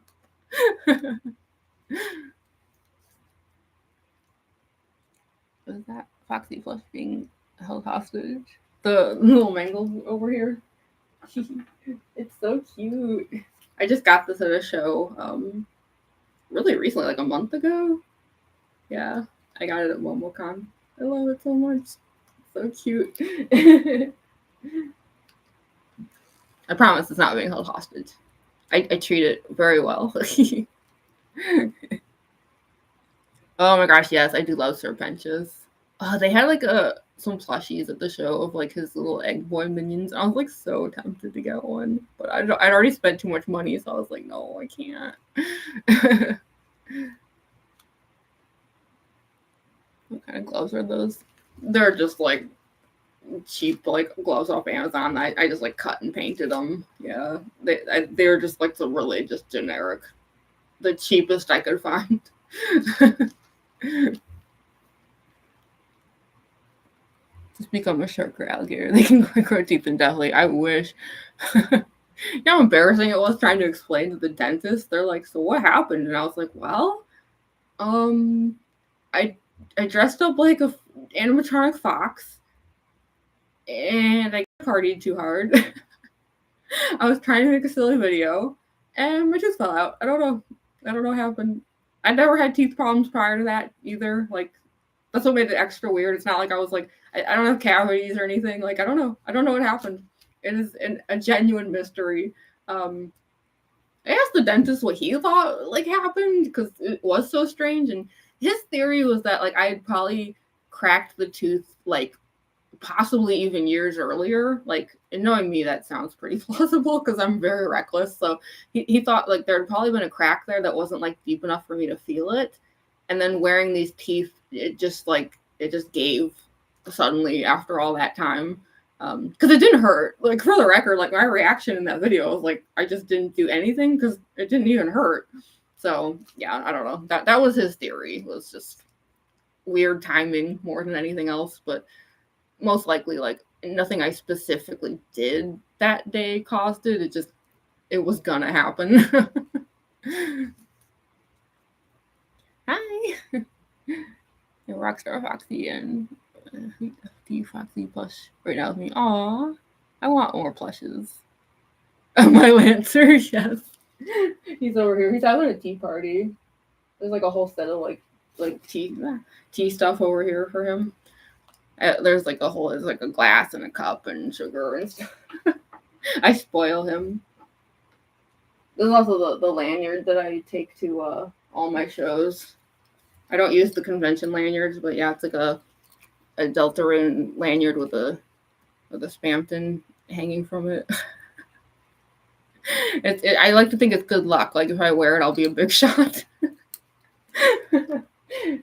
Was that Foxy Flush being held hostage? The little Mangle over here. It's so cute. I just got this at a show really recently, like a month ago. Yeah, I got it at MomoCon. I love it so much. It's so cute. I promise it's not being held hostage. I treat it very well. Oh my gosh, yes, I do love Serpentious. They had like some plushies at the show of like his little egg boy minions. I was like so tempted to get one, but I'd already spent too much money, so I was like, no, I can't. What kind of gloves are those? They're just like cheap like gloves off Amazon. I just like cut and painted them. Yeah, they're just like the really just generic, the cheapest I could find. Just become a shark or alligator. They can grow teeth indefinitely. I wish. You know how embarrassing it was trying to explain to the dentist. They're like, so what happened? And I was like, well, I dressed up like a animatronic fox, and I partied too hard. I was trying to make a silly video, and my tooth fell out. I don't know what happened. I never had teeth problems prior to that either. Like, that's what made it extra weird. It's not like I was like, I don't have cavities or anything. Like, I don't know what happened. It is a genuine mystery. I asked the dentist what he thought like happened, because it was so strange, and his theory was that like I had probably cracked the tooth like possibly even years earlier. Like, and knowing me, that sounds pretty plausible because I'm very reckless. So he thought like there had probably been a crack there that wasn't like deep enough for me to feel it, and then wearing these teeth, it just gave suddenly after all that time. Because it didn't hurt. Like, for the record, like my reaction in that video was like I just didn't do anything because it didn't even hurt. So yeah, I don't know. That was his theory. It was just weird timing more than anything else, but most likely like nothing I specifically did that day caused it. It was gonna happen. Hi. Rockstar Foxy and the Foxy plush right now with me. Aw, I want more plushes. My Lancer, yes. He's over here. He's having a tea party. There's like a whole set of like tea stuff over here for him. There's like a glass and a cup and sugar and stuff. I spoil him. There's also the lanyard that I take to all my shows. I don't use the convention lanyards, but yeah, it's like a Deltarune lanyard with a Spamton hanging from it. I like to think it's good luck. Like if I wear it, I'll be a big shot.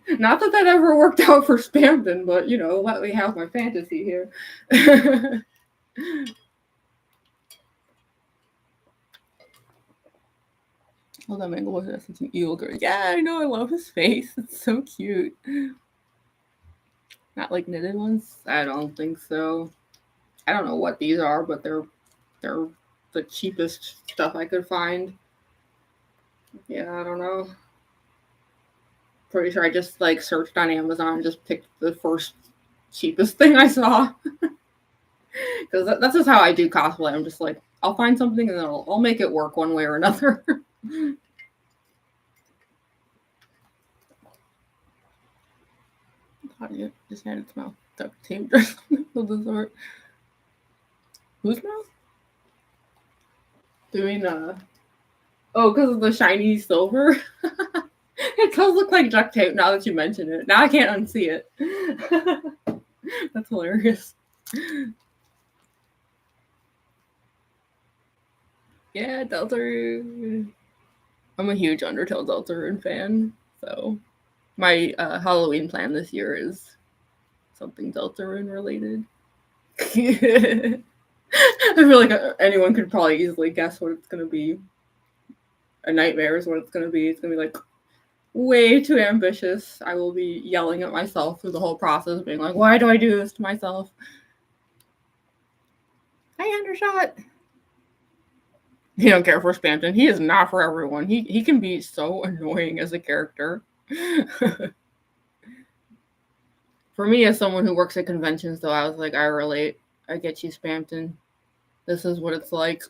Not that that ever worked out for Spamden, but you know, let me have my fantasy here. Oh, that Mangle was such an evil girl. Yeah, I know. I love his face. It's so cute. Not like knitted ones. I don't think so. I don't know what these are, but they're the cheapest stuff I could find. Yeah, I don't know. Pretty sure I just like searched on Amazon and just picked the first cheapest thing I saw. Because that's just how I do cosplay. I'm just like, I'll find something and then I'll make it work one way or another. How do you just hand its mouth duct taped or something of the sort? Whose mouth? Do you mean oh, because of the shiny silver? It does look like duct tape now that you mention it. Now I can't unsee it. That's hilarious. Yeah, Deltarune. I'm a huge Undertale Deltarune fan, so my Halloween plan this year is something Deltarune related. I feel like anyone could probably easily guess what it's gonna be. A nightmare is what it's gonna be. It's gonna be like way too ambitious. I will be yelling at myself through the whole process, being like, "Why do I do this to myself?" Hi, Undershot. He don't care for Spamton. He is not for everyone. He can be so annoying as a character. For me, as someone who works at conventions, though, I was like, I relate. I get you, Spamton. This is what it's like.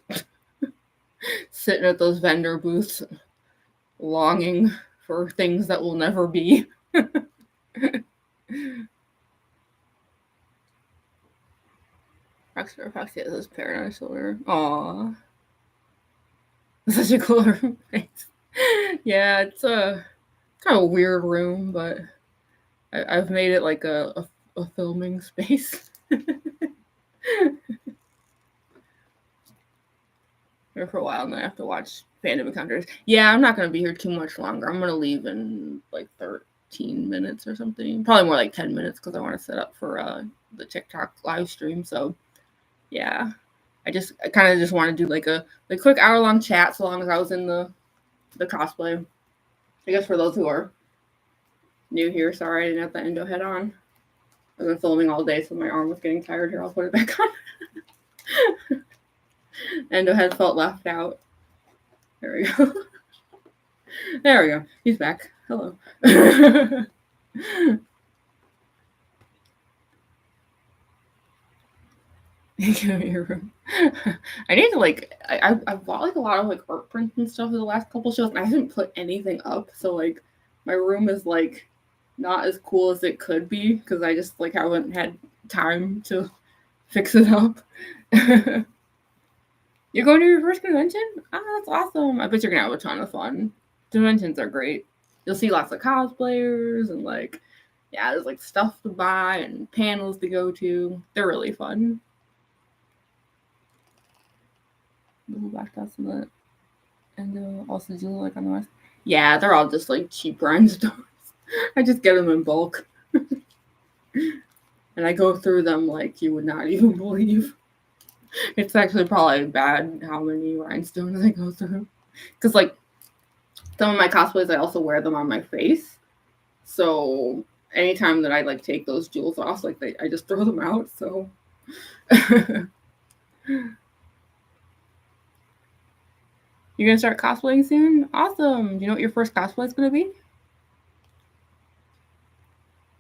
Sitting at those vendor booths, longing for things that will never be. Foxy has his paradise shoulder. Aww. Such a cool room. Yeah, it's a kind of a weird room, but I've made it like a filming space. Here for a while, and then I have to watch Fandom Encounters. Yeah, I'm not going to be here too much longer. I'm going to leave in like 13 minutes or something. Probably more like 10 minutes because I want to set up for the TikTok live stream. So, yeah. I kind of just want to do like a quick hour-long chat so long as I was in the cosplay. I guess for those who are new here, sorry I didn't have the endo head on. I've been filming all day, so my arm was getting tired here. I'll put it back on. Endo head felt left out. There we go. There we go. He's back. Hello. Give me your room. I need to like I bought like a lot of like art prints and stuff for the last couple shows, and I haven't put anything up. So like my room is like not as cool as it could be because I just like haven't had time to fix it up. You're going to your first convention? That's awesome. I bet you're gonna have a ton of fun. Conventions are great. You'll see lots of cosplayers and like, yeah, there's like stuff to buy and panels to go to. They're really fun. Little black dots in the and also do like on the rest. Yeah, they're all just like cheap rhinestones. I just get them in bulk. And I go through them like you would not even believe. It's actually probably bad how many rhinestones I go through. Because, like, some of my cosplays, I also wear them on my face. So, anytime that I, like, take those jewels off, like, I just throw them out, so. You're going to start cosplaying soon? Awesome. Do you know what your first cosplay is going to be?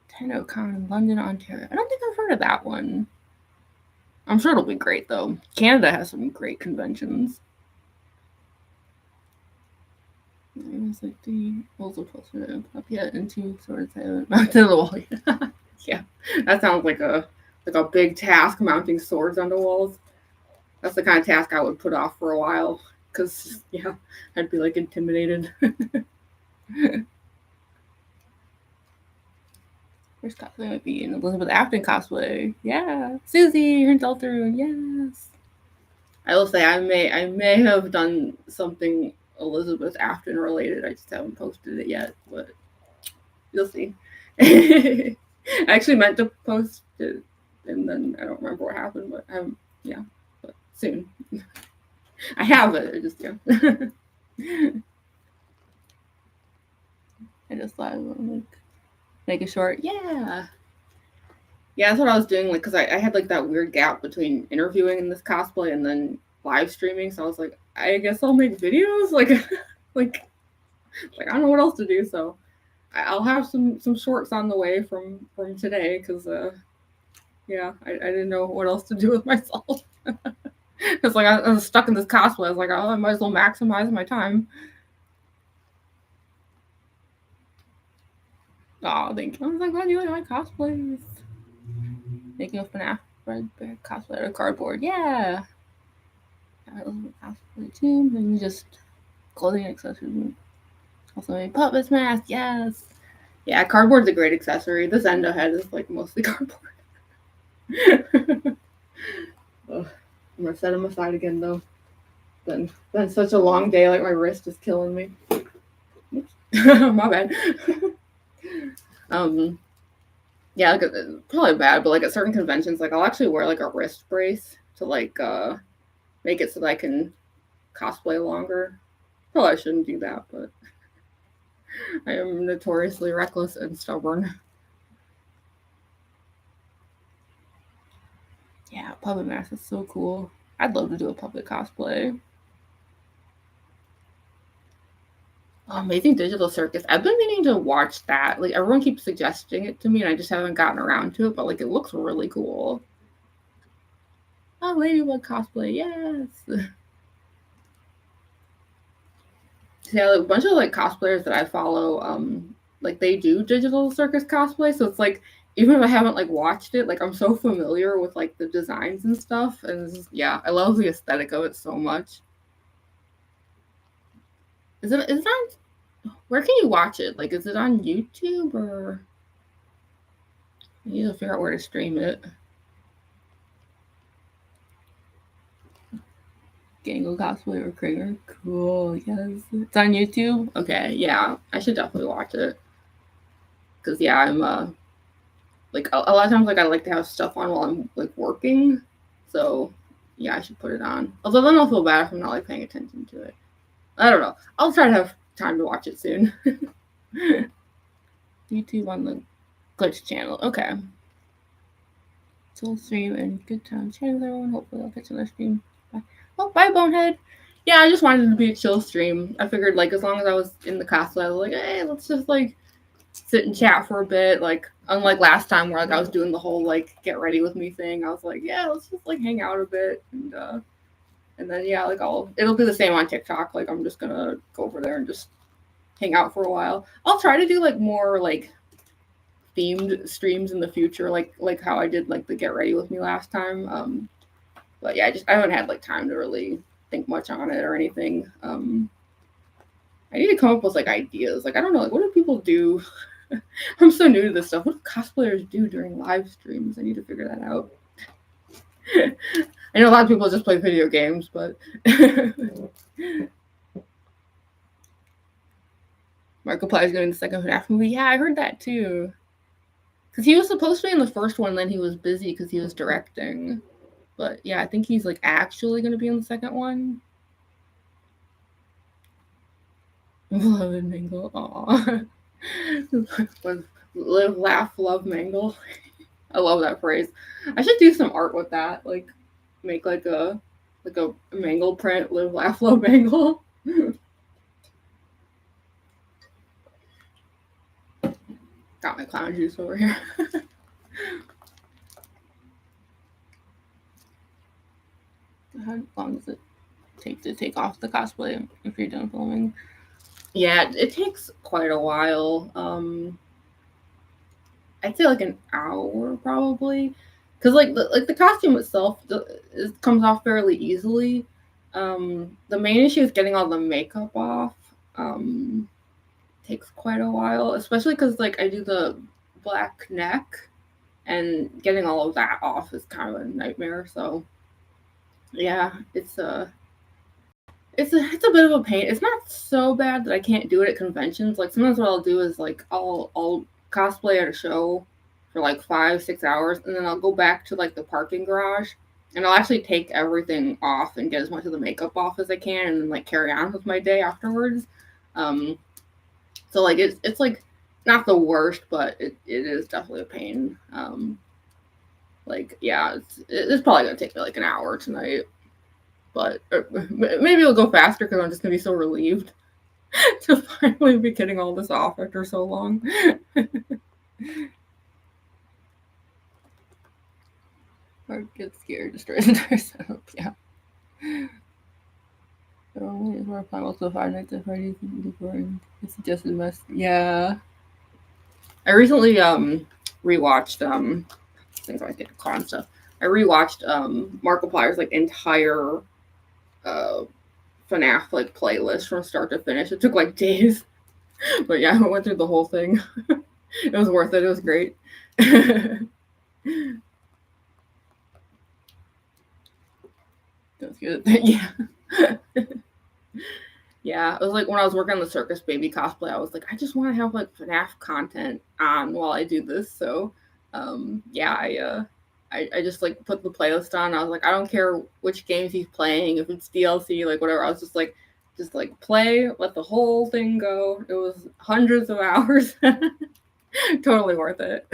TennoCon in London, Ontario. I don't think I've heard of that one. I'm sure it'll be great, though. Canada has some great conventions. It's like the also posted up yet into sort of mounted to the wall. Yeah, that sounds like a big task, mounting swords on the walls. That's the kind of task I would put off for a while because yeah, I'd be like intimidated. First cosplay might be an Elizabeth Afton cosplay. Yeah, Susie, you're in Deltarune. Yes. I will say I may have done something Elizabeth Afton related. I just haven't posted it yet, but you'll see. I actually meant to post it, and then I don't remember what happened, but yeah, but soon. I have it. I just I just thought I would like make it short. Yeah. Yeah, that's what I was doing. Like, cause I had like that weird gap between interviewing in this cosplay and then live streaming. So I was like, I guess I'll make videos. Like, like, I don't know what else to do. So I'll have some shorts on the way from today. Cause yeah, I didn't know what else to do with myself. It's like I was stuck in this cosplay. I was like, oh, I might as well maximize my time. Oh, thank you. I was like, glad you like my cosplays. Making a FNAF red bear cosplay or cardboard. Yeah. I love cosplay too. And just clothing accessories. Also a puppets mask. Yes. Yeah, cardboard's a great accessory. This endo head is like mostly cardboard. Ugh. I'm gonna set them aside again though. Been such a long day. Like my wrist is killing me. My bad. Yeah, like probably bad, but like at certain conventions, like I'll actually wear like a wrist brace to like make it so that I can cosplay longer. Probably I shouldn't do that, but I am notoriously reckless and stubborn. Yeah, puppet mask is so cool. I'd love to do a puppet cosplay. Amazing Digital Circus. I've been meaning to watch that. Like everyone keeps suggesting it to me, and I just haven't gotten around to it. But like it looks really cool. Oh, Ladybug cosplay, yes. Yeah, like, a bunch of like cosplayers that I follow, like they do Digital Circus cosplay. So it's like even if I haven't like watched it, like I'm so familiar with like the designs and stuff. And just, yeah, I love the aesthetic of it so much. Is it on? Where can you watch it? Like, is it on YouTube or? I need to figure out where to stream it. Gangle cosplay or Kramer. Cool. Yes. It's on YouTube. Okay. Yeah. I should definitely watch it. Cause yeah, I'm like a lot of times like I like to have stuff on while I'm like working. So yeah, I should put it on. Although then I'll feel bad if I'm not like paying attention to it. I don't know. I'll try to have time to watch it soon. YouTube on the Glitch channel. Okay. Soul stream and good time. Cheers everyone. Hopefully I'll catch another stream. Bye. Oh, bye Bonehead. Yeah, I just wanted it to be a chill stream. I figured like as long as I was in the cosplay, I was like, hey, let's just like sit and chat for a bit. Like unlike last time where like I was doing the whole like get ready with me thing. I was like, yeah, let's just like hang out a bit and then yeah, like it'll be the same on TikTok. Like I'm just gonna go over there and just hang out for a while. I'll try to do like more like themed streams in the future, like how I did like the get ready with me last time. But yeah, I haven't had like time to really think much on it or anything. I need to come up with like ideas. Like I don't know, like what do people do? I'm so new to this stuff. What do cosplayers do during live streams? I need to figure that out. I know a lot of people just play video games, but Markiplier is going to the second FNAF movie. Yeah, I heard that too. Because he was supposed to be in the first one, then he was busy because he was directing. But yeah, I think he's like actually going to be in the second one. Beloved Mangle. Aww. Live, laugh, love, Mangle. I love that phrase. I should do some art with that. Like, make like a Mangle print. Live, laugh, love, Mangle. Got my clown juice over here. How long does it take to take off the cosplay if you're done filming? Yeah, it takes quite a while. I'd say like an hour probably, because like the costume itself comes off fairly easily. The main issue is getting all the makeup off. Takes quite a while, especially because like I do the black neck, and getting all of that off is kind of a nightmare. So Yeah, it's a bit of a pain. It's not so bad that I can't do it at conventions. Like sometimes what I'll do is like I'll cosplay at a show for like 5-6 hours, and then I'll go back to like the parking garage, and I'll actually take everything off and get as much of the makeup off as I can, and then like carry on with my day afterwards. Um, so like it's like not the worst, but it is definitely a pain. Like yeah, it's probably gonna take me like an hour tonight. But maybe it'll go faster because I'm just gonna be so relieved to finally be getting all this off after so long. Or get scared, destroy the entire setup. Yeah. We're playing also 5 Nights at Freddy's before it's just a mess. Yeah. I recently rewatched things I get caught and stuff. I rewatched Markiplier's like entire uh FNAF like playlist from start to finish. It took like days. But yeah, I went through the whole thing. It was worth it. It was great. That's good. Yeah. Yeah, it was like when I was working on the Circus Baby cosplay, I was like, I just want to have like FNAF content on while I do this. So, yeah, I just like put the playlist on. I was like, I don't care which games he's playing, if it's DLC, like whatever. I was just like play, let the whole thing go. It was hundreds of hours. Totally worth it.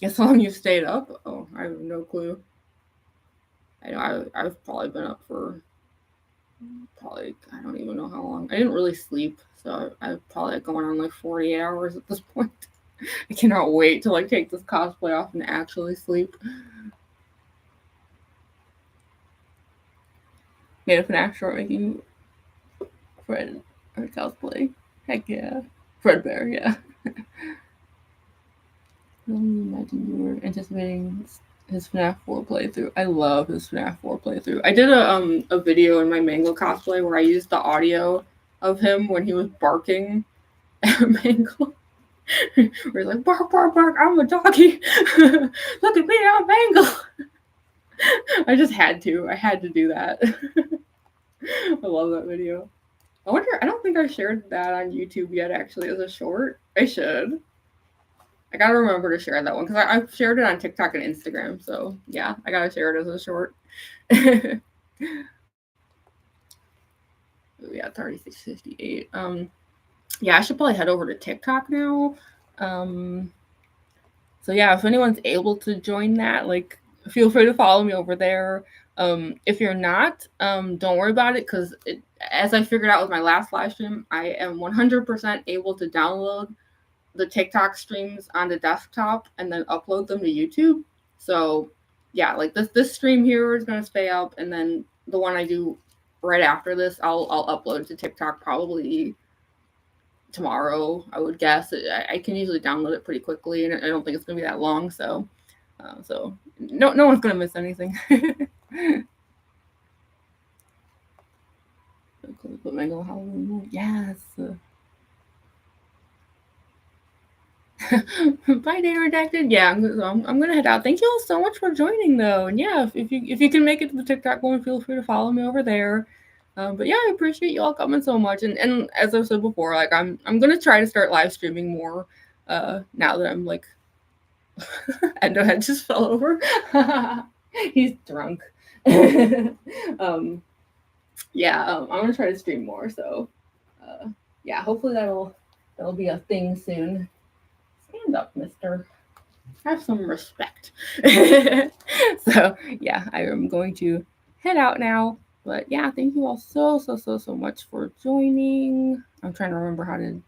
Guess how long you stayed up? Oh, I have no clue. I know I've probably been up for probably I don't even know how long. I didn't really sleep, so I've probably going on like 48 hours at this point. I cannot wait to like take this cosplay off and actually sleep. Made a FNAF short making Fred or cosplay. Heck yeah. Fredbear, yeah. Imagine you were anticipating his FNAF 4 playthrough. I love his FNAF 4 playthrough. I did a video in my Mangle cosplay where I used the audio of him when he was barking at Mangle. Where he's like, bark, bark, bark, I'm a doggy. Look at me, I'm Mangle. I just had to. I had to do that. I love that video. I don't think I shared that on YouTube yet, actually, as a short. I should. I gotta remember to share that one because I've shared it on TikTok and Instagram. So yeah, I gotta share it as a short. Yeah, 3658. Yeah, I should probably head over to TikTok now. So yeah, if anyone's able to join that, like, feel free to follow me over there. If you're not, don't worry about it because as I figured out with my last live stream, I am 100% able to download the TikTok streams on the desktop and then upload them to YouTube. So yeah, like this stream here is gonna stay up, and then the one I do right after this, I'll upload to TikTok probably tomorrow, I would guess. I can usually download it pretty quickly, and I don't think it's gonna be that long. So, so no one's gonna miss anything. Put Mango Halloween. Yes. Bye, Data Redacted. Yeah, I'm gonna head out. Thank you all so much for joining, though. And yeah, if you can make it to the TikTok one, feel free to follow me over there. But yeah, I appreciate you all coming so much. And as I've said before, like I'm gonna try to start live streaming more. Now that I'm like, Endohead just fell over. He's drunk. Yeah, I'm gonna try to stream more. So, yeah, hopefully that'll be a thing soon. Stand up, mister. Have some respect. So, yeah, I am going to head out now. But yeah, thank you all so much for joining. I'm trying to remember how to.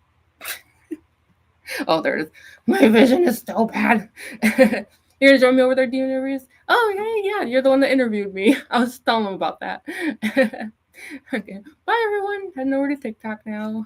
Oh, there it is. My vision is so bad. You're gonna join me over there, Demon Interviews? Oh, yeah. You're the one that interviewed me. I was telling them about that. Okay. Bye, everyone. Heading over to TikTok now.